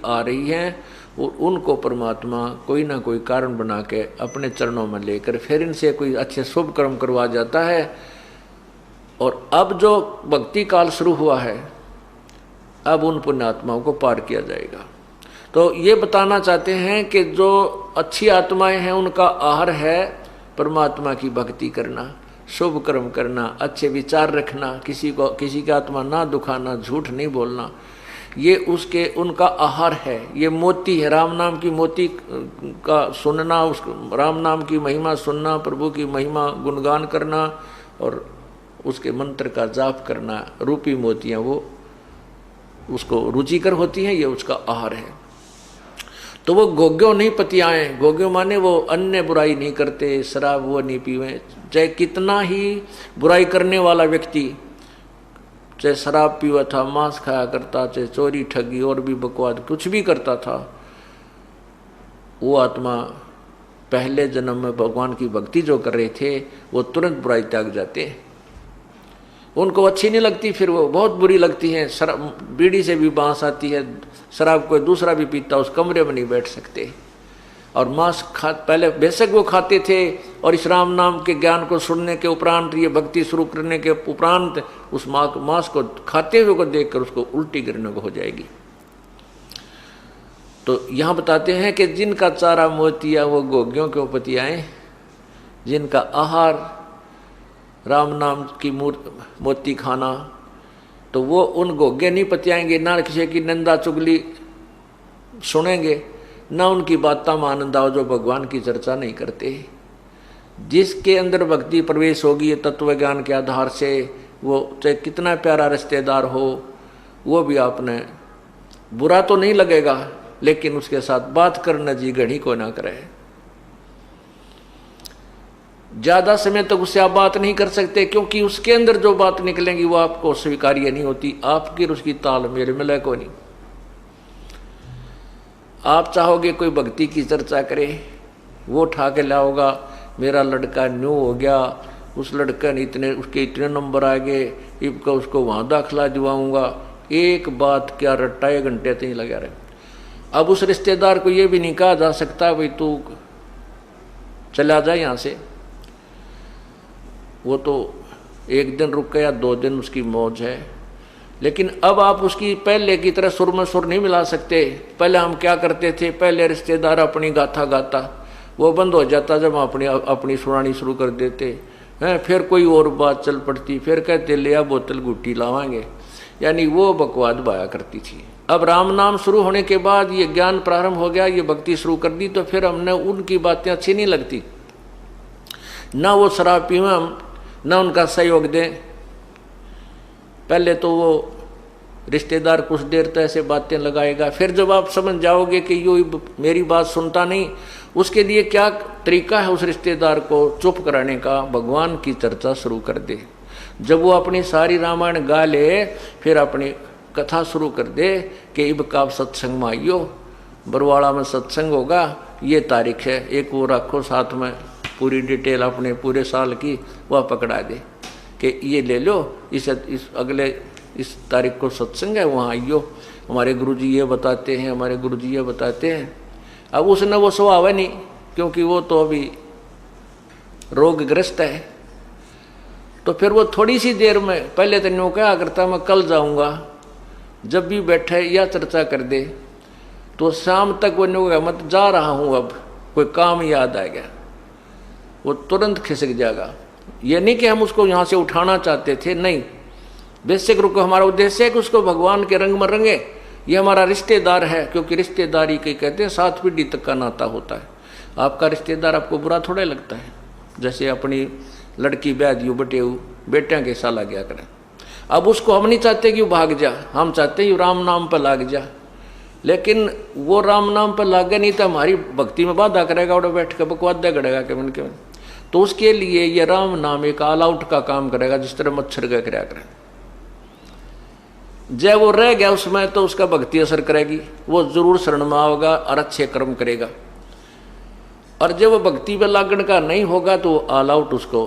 आ रही हैं और उनको परमात्मा कोई ना कोई कारण बना के अपने चरणों में लेकर फिर इनसे कोई अच्छे शुभ कर्म करवा जाता है। और अब जो भक्ति काल शुरू हुआ है, अब उन पुण्यात्माओं को पार किया जाएगा। तो ये बताना चाहते हैं कि जो अच्छी आत्माएं हैं उनका आहार है परमात्मा की भक्ति करना, शुभ कर्म करना, अच्छे विचार रखना, किसी की आत्मा ना दुखाना, झूठ नहीं बोलना, ये उसके उनका आहार है। ये मोती है, राम नाम की मोती का सुनना, उस राम नाम की महिमा सुनना, प्रभु की महिमा गुणगान करना और उसके मंत्र का जाप करना, रूपी मोतियाँ वो उसको रुचिकर होती हैं, ये उसका आहार है। तो वो गोग्यो नहीं पतियाएँ, गोग्यो माने वो अन्य बुराई नहीं करते, शराब वो नहीं पीवे, चाहे कितना ही बुराई करने वाला व्यक्ति, चाहे शराब पीवा था, मांस खाया करता, चाहे चोरी ठगी और भी बकवाद कुछ भी करता था, वो आत्मा पहले जन्म में भगवान की भक्ति जो कर रहे थे वो तुरंत बुराई त्याग जाते हैं। उनको अच्छी नहीं लगती, फिर वो बहुत बुरी लगती है। शराब, बीड़ी से भी बांस आती है, शराब कोई दूसरा भी पीता, उस कमरे में नहीं बैठ सकते। और मांस पहले बेशक वो खाते थे, और इस राम नाम के ज्ञान को सुनने के उपरांत, ये भक्ति शुरू करने के उपरांत उस मांस को खाते हुए को देखकर उसको उल्टी गिरने को हो जाएगी। तो यहाँ बताते हैं कि जिनका चारा मोतिया वो गोग्यों के उपतियाएं, जिनका आहार राम नाम की मोती खाना, तो वो उन गोगे नहीं पतियाएंगे, ना किसी की निंदा चुगली सुनेंगे, ना उनकी बातें में आनंद आओ जो भगवान की चर्चा नहीं करते। जिसके अंदर भक्ति प्रवेश होगी तत्व ज्ञान के आधार से, वो चाहे कितना प्यारा रिश्तेदार हो, वो भी आपने बुरा तो नहीं लगेगा, लेकिन उसके साथ बात करना जी घड़ी को ना करे। ज्यादा समय तक उससे आप बात नहीं कर सकते, क्योंकि उसके अंदर जो बात निकलेंगी वो आपको स्वीकार्य नहीं होती, आपकी उसकी तालमेल मिले को नहीं। आप चाहोगे कोई भक्ति की चर्चा करे, वो उठा के लाओगा, मेरा लड़का न्यू हो गया, उस लड़के ने उसके इतने नंबर आ गए, इबका उसको वहाँ दाखिला दिवाऊंगा, एक बात क्या रट्टा 1 घंटे तक ही लगा रहे। अब उस रिश्तेदार को ये भी नहीं कहा जा सकता भाई तू चला जा यहाँ से, वो तो 1 दिन रुक गया, 2 दिन उसकी मौज है। लेकिन अब आप उसकी पहले की तरह सुर में सुर नहीं मिला सकते। पहले हम क्या करते थे, पहले रिश्तेदार अपनी गाथा गाता, वो बंद हो जाता जब हम अपनी सुनानी शुरू कर देते हैं, फिर कोई और बात चल पड़ती, फिर कहते ले आ बोतल गुट्टी लावांगे, यानी वो बकवाद बाया करती थी। अब राम नाम शुरू होने के बाद ये ज्ञान प्रारंभ हो गया, ये भक्ति शुरू कर दी, तो फिर हमने उनकी बातें अच्छी नहीं लगती, ना वो शराब पीवा, ना उनका सहयोग दें। पहले तो वो रिश्तेदार कुछ देर तक ऐसे बातें लगाएगा, फिर जब आप समझ जाओगे कि यो मेरी बात सुनता नहीं, उसके लिए क्या तरीका है उस रिश्तेदार को चुप कराने का, भगवान की चर्चा शुरू कर दे। जब वो अपनी सारी रामायण गा ले, फिर अपनी कथा शुरू कर दे कि इब का सत्संग में आइयो, बरवाड़ा में सत्संग होगा, ये तारीख है, एक वो रखो साथ में पूरी डिटेल अपने पूरे साल की, वह पकड़ा दे कि ये ले लो, इस अगले इस तारीख को सत्संग है, वहाँ आइयो, हमारे गुरुजी ये बताते हैं, हमारे गुरुजी ये बताते हैं। अब उसने वो स्वभाव नहीं, क्योंकि वो तो अभी रोगग्रस्त है, तो फिर वो थोड़ी सी देर में, पहले तो न्यू क्या करता मैं कल जाऊँगा, जब भी बैठे या चर्चा कर दे, तो शाम तक वो न्यू मत जा रहा हूँ, अब कोई काम याद आ गया, वो तुरंत खिसक जाएगा। ये नहीं कि हम उसको यहाँ से उठाना चाहते थे, नहीं, बेशक रुको, हमारा उद्देश्य है कि उसको भगवान के रंग में रंगे, ये हमारा रिश्तेदार है, क्योंकि रिश्तेदारी के कहते हैं 7 पीढ़ी तक का नाता होता है। आपका रिश्तेदार आपको बुरा थोड़ा लगता है, जैसे अपनी लड़की ब्याह दियो बेटियाँ के साला गया करें। अब उसको हम नहीं चाहते कि वो भाग जा, हम चाहते हैं राम नाम पर लाग जा, लेकिन वो राम नाम पर लागे नहीं तो हमारी भक्ति में बाधा करेगा, और बैठ कर बकवाद करेगा के मन के मन। तो उसके लिए ये राम नाम एक ऑल आउट का काम करेगा, जिस तरह मच्छर का कराया करें। जब वो रह गया उसमें, तो उसका भक्ति असर करेगी, वो जरूर शरण में आओगा और अच्छे कर्म करेगा। और जब वो भक्ति पर लागण का नहीं होगा, तो ऑल आउट उसको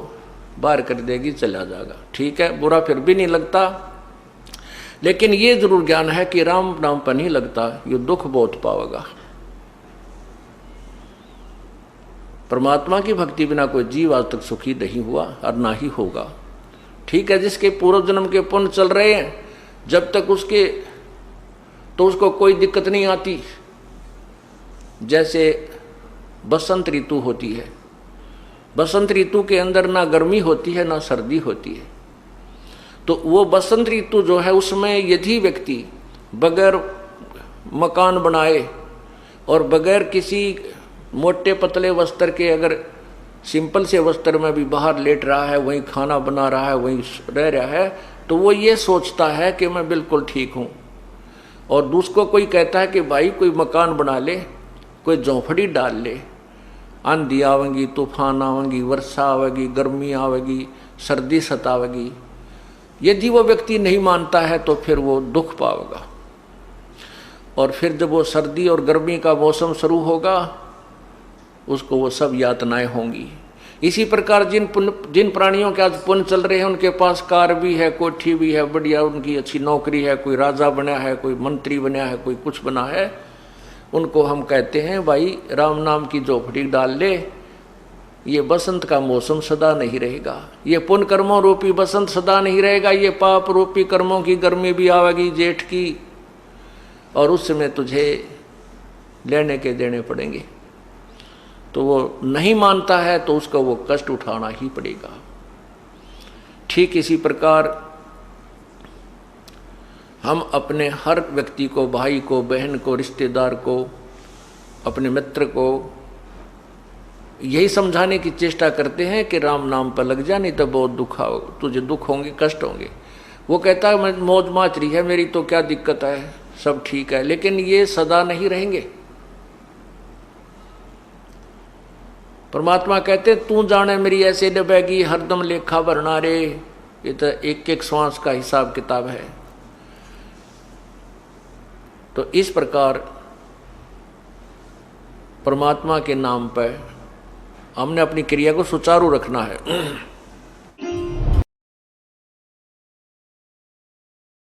बाहर कर देगी, चला जाएगा। ठीक है, बुरा फिर भी नहीं लगता, लेकिन ये जरूर ज्ञान है कि राम नाम पर नहीं लगता, ये दुख बहुत पावेगा। परमात्मा की भक्ति बिना कोई जीव आज तक सुखी नहीं हुआ और ना ही होगा। ठीक है, जिसके पूर्व जन्म के पुण्य चल रहे हैं, जब तक उसके तो उसको कोई दिक्कत नहीं आती। जैसे बसंत ऋतु होती है, बसंत ऋतु के अंदर ना गर्मी होती है ना सर्दी होती है। तो वो बसंत ऋतु जो है उसमें यदि व्यक्ति बगैर मकान बनाए और बगैर किसी मोटे पतले वस्त्र के अगर सिंपल से वस्त्र में भी बाहर लेट रहा है, वहीं खाना बना रहा है, वहीं रह रहा है, तो वो ये सोचता है कि मैं बिल्कुल ठीक हूँ। और दूसरों कोई कहता है कि भाई कोई मकान बना ले, कोई झोंपड़ी डाल ले, आंधी आवेगी, तूफान आवेगी, वर्षा आवेगी, गर्मी आवेगी, सर्दी सतावेगी। यदि वो व्यक्ति नहीं मानता है तो फिर वो दुख पाएगा। और फिर जब वो सर्दी और गर्मी का मौसम शुरू होगा, उसको वो सब यातनाएं होंगी। इसी प्रकार जिन प्राणियों के आज पुण्य चल रहे हैं, उनके पास कार भी है, कोठी भी है, बढ़िया उनकी अच्छी नौकरी है, कोई राजा बना है, कोई मंत्री बना है, कोई कुछ बना है, उनको हम कहते हैं भाई राम नाम की झोपड़ी डाल ले, ये बसंत का मौसम सदा नहीं रहेगा, ये पुण्य कर्मों रूपी बसंत सदा नहीं रहेगा, ये पाप रूपी कर्मों की गर्मी भी आवेगी जेठ की, और उस समय तुझे लेने के देने पड़ेंगे। तो वो नहीं मानता है तो उसको वो कष्ट उठाना ही पड़ेगा। ठीक इसी प्रकार हम अपने हर व्यक्ति को, भाई को, बहन को, रिश्तेदार को, अपने मित्र को यही समझाने की चेष्टा करते हैं कि राम नाम पर लग जा, नहीं तो बहुत दुख आओ, तुझे दुख होंगे, कष्ट होंगे। वो कहता है मैं मौज माचरी है मेरी, तो क्या दिक्कत है, सब ठीक है। लेकिन ये सदा नहीं रहेंगे। परमात्मा कहते तू जाने मेरी ऐसे डबेगी, हरदम लेखा भरना रे। ये तो एक एक श्वास का हिसाब किताब है। तो इस प्रकार परमात्मा के नाम पर हमने अपनी क्रिया को सुचारू रखना है।